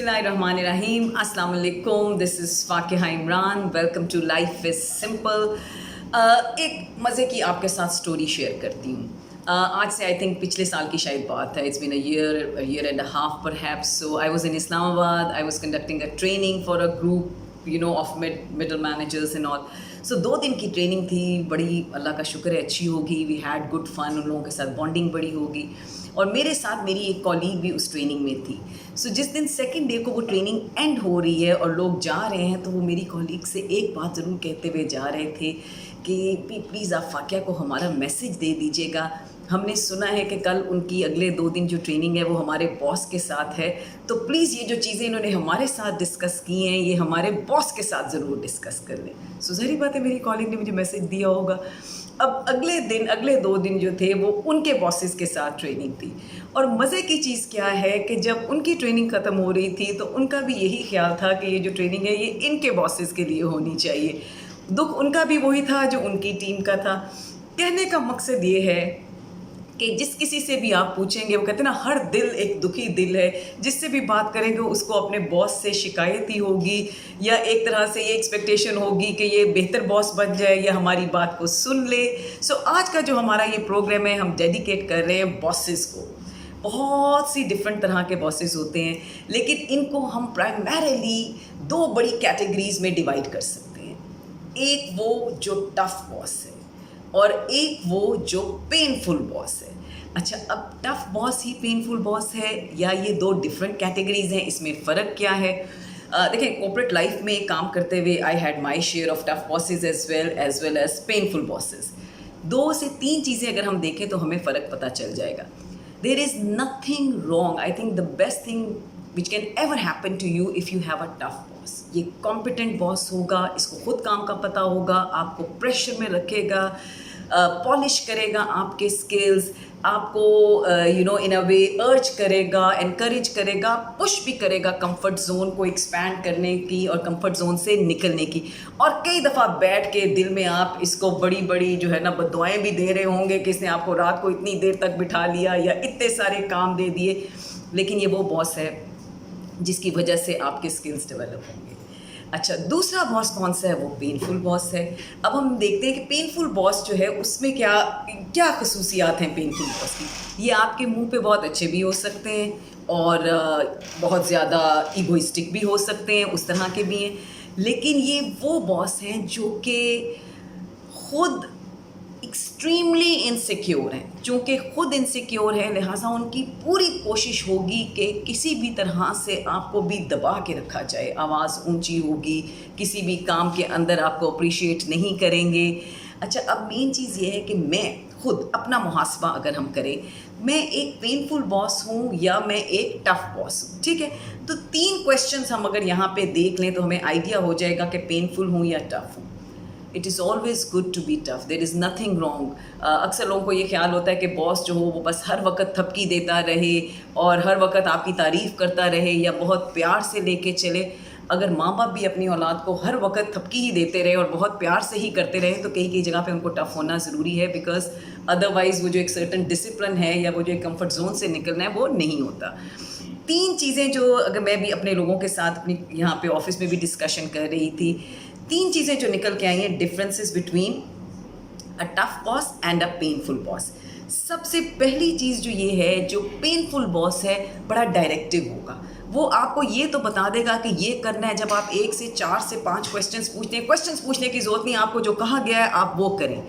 बिस्मिल्लाहिर्रहमानिर्रहीम, अस्सलाम वालेकुम। This is Fakiha Imran. Welcome to life is simple. एक मज़े की आपके साथ स्टोरी शेयर करती हूँ। आज से आई थिंक पिछले साल की शायद बात है। It's been a year and a half perhaps. So I was in Islamabad. I was conducting a training for a group of middle managers and all. So 2 दिन की ट्रेनिंग थी, बड़ी अल्लाह का शुक्र है अच्छी होगी। वी हैड गुड फन, उन लोगों के साथ बॉन्डिंग बड़ी होगी। और मेरे साथ मेरी एक कॉलीग भी उस ट्रेनिंग में थी। सो जिस दिन सेकंड डे को वो ट्रेनिंग एंड हो रही है और लोग जा रहे हैं, तो वो मेरी कॉलीग से एक बात ज़रूर कहते हुए जा रहे थे कि प्लीज़ आप फ़ाकिया को हमारा मैसेज दे दीजिएगा। हमने सुना है कि कल उनकी अगले 2 दिन जो ट्रेनिंग है वो हमारे बॉस के साथ है, तो प्लीज़ ये जो चीज़ें इन्होंने हमारे साथ डिस्कस की हैं ये हमारे बॉस के साथ ज़रूर डिस्कस कर लें। सो ज़ाहिर बात है मेरी कॉलीग ने मुझे मैसेज दिया होगा। अब अगले 2 दिन जो थे वो उनके बॉसेस के साथ ट्रेनिंग थी। और मज़े की चीज़ क्या है कि जब उनकी ट्रेनिंग ख़त्म हो रही थी तो उनका भी यही ख्याल था कि ये जो ट्रेनिंग है ये इनके बॉसेस के लिए होनी चाहिए। दुख उनका भी वही था जो उनकी टीम का था। कहने का मकसद ये है कि जिस किसी से भी आप पूछेंगे, वो कहते हैं ना, हर दिल एक दुखी दिल है। जिससे भी बात करेंगे उसको अपने बॉस से शिकायत ही होगी, या एक तरह से ये एक्सपेक्टेशन होगी कि ये बेहतर बॉस बन जाए या हमारी बात को सुन ले। सो आज का जो हमारा ये प्रोग्राम है, हम डेडिकेट कर रहे हैं बॉसेस को। बहुत सी डिफरेंट तरह के बॉसेस होते हैं, लेकिन इनको हम प्राइमरीली 2 बड़ी कैटेगरीज में डिवाइड कर सकते हैं। एक वो जो टफ बॉस है और एक वो जो पेनफुल बॉस है। अच्छा, अब टफ बॉस ही पेनफुल बॉस है या ये 2 डिफरेंट कैटेगरीज हैं, इसमें फ़र्क क्या है? देखिए, कॉर्पोरेट लाइफ में काम करते हुए I had my share of tough bosses as well as painful bosses. 2 से 3 चीज़ें अगर हम देखें तो हमें फ़र्क पता चल जाएगा। There is nothing wrong. I think the best thing which can ever happen to you if you have a tough boss. ये कॉम्पिटेंट बॉस होगा, इसको खुद काम का पता होगा, आपको प्रेशर में रखेगा, पॉलिश करेगा आपके स्किल्स, आपको इन अ वे अर्ज करेगा, एनकरेज करेगा, पुश भी करेगा कंफर्ट जोन को एक्सपैंड करने की और कंफर्ट जोन से निकलने की। और कई दफ़ा बैठ के दिल में आप इसको बड़ी बड़ी जो है ना बद्दुआएं भी दे रहे होंगे कि इसने आपको रात को इतनी देर तक बिठा लिया या इतने सारे काम दे दिए। लेकिन ये वो बॉस है जिसकी वजह से आपके स्किल्स डेवलप होंगे। अच्छा, दूसरा बॉस कौन सा है? वो पेनफुल बॉस है। अब हम देखते हैं कि पेनफुल बॉस जो है उसमें क्या क्या खसूसियात हैं पेनफुल बॉस की। ये आपके मुंह पे बहुत अच्छे भी हो सकते हैं और बहुत ज़्यादा ईगोइस्टिक भी हो सकते हैं, उस तरह के भी हैं। लेकिन ये वो बॉस हैं जो कि खुद एक्सट्रीमली इनसिक्योर हैं। चूँकि खुद इनसिक्योर है, लिहाजा उनकी पूरी कोशिश होगी कि किसी भी तरह से आपको भी दबा के रखा जाए। आवाज़ ऊंची होगी, किसी भी काम के अंदर आपको अप्रिशिएट नहीं करेंगे। अच्छा, अब मेन चीज़ ये है कि मैं खुद अपना मुहासबा अगर हम करें, मैं एक पेनफुल बॉस हूँ या मैं एक टफ बॉस हूँ, ठीक है? तो 3 क्वेश्चंस हम अगर यहाँ पे देख लें तो हमें आइडिया हो जाएगा कि पेनफुल हूँ या टफ हूँ। It is always good to be tough, there is nothing wrong. अक्सर लोगों को ये ख्याल होता है कि बॉस जो हो वो बस हर वक्त थपकी देता रहे और हर वक्त आपकी तारीफ़ करता रहे या बहुत प्यार से लेके चले। अगर माँ बाप भी अपनी औलाद को हर वक्त थपकी ही देते रहे और बहुत प्यार से ही करते रहे, तो कई कई जगह पे उनको टफ़ होना ज़रूरी है, बिकॉज अदरवाइज़ वो जो एक सर्टन डिसिप्लिन है या वो जो एक कम्फर्ट जोन से निकलना है वो नहीं होता। 3 चीज़ें जो अगर मैं भी अपने लोगों के साथ अपनी यहाँ पे ऑफिस में भी डिस्कशन कर रही थी, 3 चीज़ें जो निकल के आई हैं differences between a tough boss and a painful boss. सबसे पहली चीज़ जो ये है, जो पेनफुल बॉस है बड़ा डायरेक्टिव होगा। वो आपको ये तो बता देगा कि ये करना है। जब आप 1 से 4 से 5 क्वेश्चंस पूछते हैं, क्वेश्चंस पूछने की ज़रूरत नहीं, आपको जो कहा गया है आप वो करें।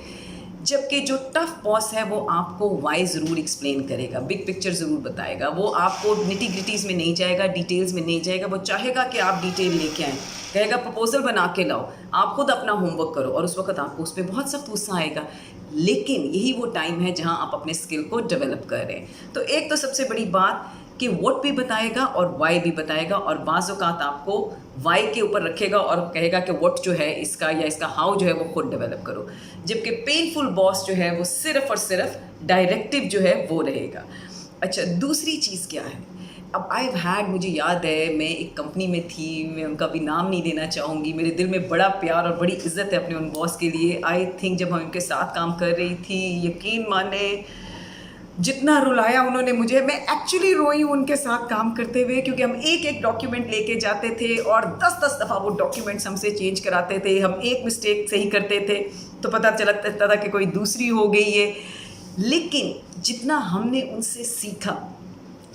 जबकि जो टफ बॉस है वो आपको वाई ज़रूर एक्सप्लेन करेगा, बिग पिक्चर ज़रूर बताएगा। वो आपको निटी ग्रिटीज़ में नहीं जाएगा, डिटेल्स में नहीं जाएगा। वो चाहेगा कि आप डिटेल लेके आएँ, कहेगा प्रपोजल बना के लाओ, आप खुद अपना होमवर्क करो, और उस वक्त आपको उस पर बहुत सख्त गुस्सा आएगा। लेकिन यही वो टाइम है जहाँ आप अपने स्किल को डेवलप कर रहे हैं। तो एक तो सबसे बड़ी बात कि व्हाट भी बताएगा और वाई भी बताएगा, और बाज़ औक़ात आपको वाई के ऊपर रखेगा और कहेगा कि व्हाट जो है इसका या इसका हाउ जो है वो खुद डेवलप करो। जबकि पेनफुल बॉस जो है वो सिर्फ़ और सिर्फ डायरेक्टिव जो है वो रहेगा। अच्छा, दूसरी चीज़ क्या है? अब आई हैड, मुझे याद है मैं एक कंपनी में थी, मैं उनका भी नाम नहीं लेना चाहूँगी। मेरे दिल में बड़ा प्यार और बड़ी इज़्ज़त है अपने उन बॉस के लिए। आई थिंक जब हम उनके साथ काम कर रही थी, यकीन माने जितना रुलाया उन्होंने मुझे, मैं एक्चुअली रोई हूँ उनके साथ काम करते हुए, क्योंकि हम एक एक डॉक्यूमेंट लेके जाते थे और 10-10 दफ़ा वो डॉक्यूमेंट्स हमसे चेंज कराते थे। हम एक मिस्टेक सही करते थे तो पता चलता था कि कोई दूसरी हो गई है। लेकिन जितना हमने उनसे सीखा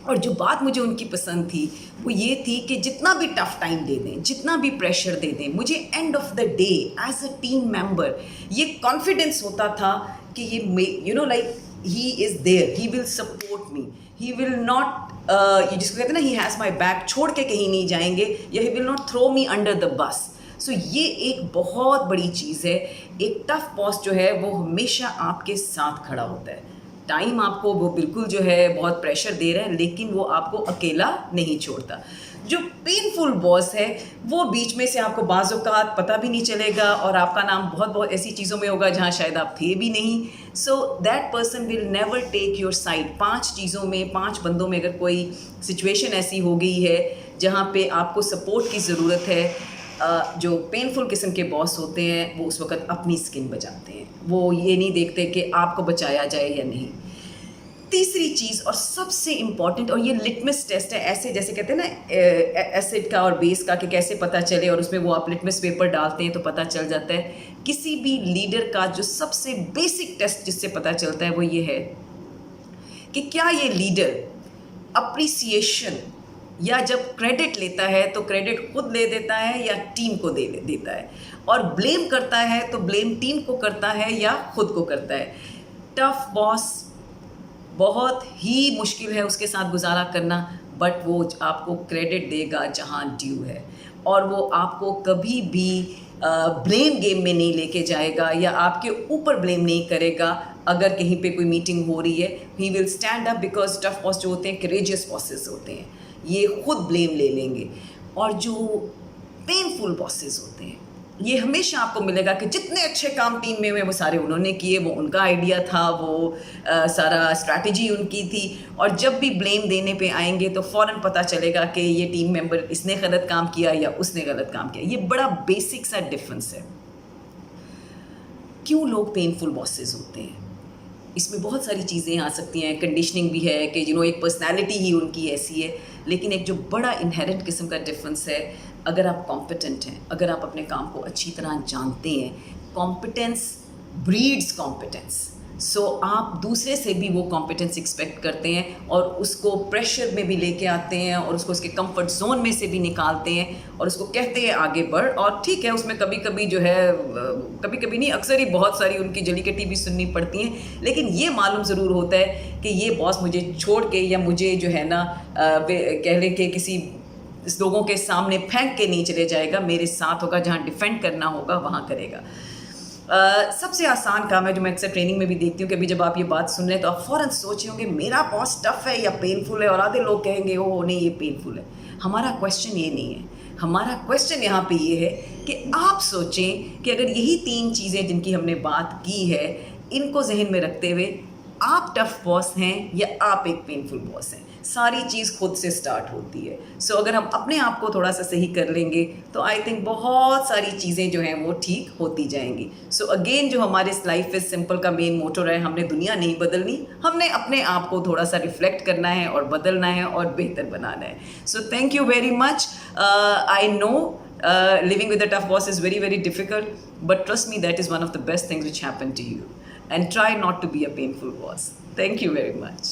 और जो बात मुझे उनकी पसंद थी वो ये थी कि जितना भी टफ टाइम दे दें, जितना भी प्रेशर दे दें, मुझे end of the day as a team member ये कॉन्फिडेंस होता था कि ये like he is there, he will support me, he will not ये जिसको कहते हैं ना, ही हैज़ माई बैक, छोड़ के कहीं नहीं जाएंगे, या he will not throw me under the bus. So ये एक बहुत बड़ी चीज़ है। एक टफ बॉस जो है वो हमेशा आपके साथ खड़ा होता है। टाइम आपको वो बिल्कुल जो है बहुत प्रेशर दे रहा है, लेकिन वो आपको अकेला नहीं छोड़ता। जो पेनफुल बॉस है वो बीच में से आपको बाज़ औक़ात पता भी नहीं चलेगा और आपका नाम बहुत बहुत ऐसी चीज़ों में होगा जहाँ शायद आप थे भी नहीं। So that person will never take your side. 5 चीज़ों में, 5 बंदों में अगर कोई सिचुएशन ऐसी हो गई है जहाँ पे आपको सपोर्ट की ज़रूरत है, जो पेनफुल किस्म के बॉस होते हैं वो उस वक्त अपनी स्किन बचाते हैं। वो ये नहीं देखते कि आपको बचाया जाए या नहीं। तीसरी चीज़ और सबसे इम्पॉर्टेंट, और ये लिटमस टेस्ट है, ऐसे जैसे कहते हैं ना एसिड का और बेस का, कि कैसे पता चले, और उसमें वो आप लिटमस पेपर डालते हैं तो पता चल जाता है। किसी भी लीडर का जो सबसे बेसिक टेस्ट जिससे पता चलता है वो ये है कि क्या ये लीडर अप्रिसिएशन या जब क्रेडिट लेता है तो क्रेडिट खुद ले देता है या टीम को दे देता है, और ब्लेम करता है तो ब्लेम टीम को करता है या खुद को करता है। टफ बॉस बहुत ही मुश्किल है उसके साथ गुजारा करना, बट वो आपको क्रेडिट देगा जहाँ ड्यू है, और वो आपको कभी भी ब्लेम गेम में नहीं लेके जाएगा या आपके ऊपर ब्लेम नहीं करेगा। अगर कहीं पे कोई मीटिंग हो रही है, he will stand up, because tough boss जो होते हैं करेजियस बॉसेस होते हैं, ये खुद ब्लेम ले लेंगे। और जो पेनफुल बॉसेस होते हैं, ये हमेशा आपको मिलेगा कि जितने अच्छे काम टीम में हुए वो सारे उन्होंने किए, वो उनका आइडिया था, वो सारा स्ट्रैटेजी उनकी थी, और जब भी ब्लेम देने पे आएंगे तो फ़ौरन पता चलेगा कि ये टीम मेंबर इसने गलत काम किया या उसने गलत काम किया। ये बड़ा बेसिक सा डिफरेंस है। क्यों लोग पेनफुल बॉसेस होते हैं? इसमें बहुत सारी चीज़ें आ सकती हैं, कंडीशनिंग भी है कि एक पर्सनैलिटी ही उनकी ऐसी है, लेकिन एक जो बड़ा इनहेरेंट किस्म का डिफरेंस है, अगर आप कॉम्पिटेंट हैं, अगर आप अपने काम को अच्छी तरह जानते हैं, कॉम्पिटेंस ब्रीड्स कॉम्पिटेंस। सो आप दूसरे से भी वो कॉम्पिटेंस एक्सपेक्ट करते हैं और उसको प्रेशर में भी लेके आते हैं और उसको उसके कंफर्ट जोन में से भी निकालते हैं और उसको कहते हैं आगे बढ़। और ठीक है, उसमें कभी कभी जो है, कभी कभी नहीं, अक्सर ही बहुत सारी उनकी जलीकटी भी सुननी पड़ती हैं, लेकिन ये मालूम ज़रूर होता है कि ये बॉस मुझे छोड़ के या मुझे जो है ना कह लें कि किसी लोगों के सामने फेंक के नहीं चले जाएगा, मेरे साथ होगा, जहाँ डिफेंड करना होगा वहाँ करेगा। सबसे आसान काम है जो मैं अक्सर ट्रेनिंग में भी देखती हूँ कि अभी जब आप ये बात सुन रहे हैं तो आप फ़ौरन सोच रहे होंगे मेरा बॉस टफ है या पेनफुल है, और आधे लोग कहेंगे ओह नहीं ये पेनफुल है। हमारा क्वेश्चन ये नहीं है, हमारा क्वेश्चन यहाँ पे ये है कि आप सोचें कि अगर यही 3 चीज़ें जिनकी हमने बात की है, इनको जहन में रखते हुए आप टफ बॉस हैं या आप एक पेनफुल बॉस हैं। सारी चीज़ खुद से स्टार्ट होती है। सो अगर हम अपने आप को थोड़ा सा सही कर लेंगे तो आई थिंक बहुत सारी चीज़ें जो हैं वो ठीक होती जाएंगी। सो अगेन, जो हमारे लाइफ इज़ सिंपल का मेन मोटो है, हमने दुनिया नहीं बदलनी, हमने अपने आप को थोड़ा सा रिफ्लेक्ट करना है और बदलना है और बेहतर बनाना है। So thank you very much. I know living with a tough boss is very, very difficult, but trust me, that is one of the best things which happen to you. And try not to be a painful boss. Thank you very much.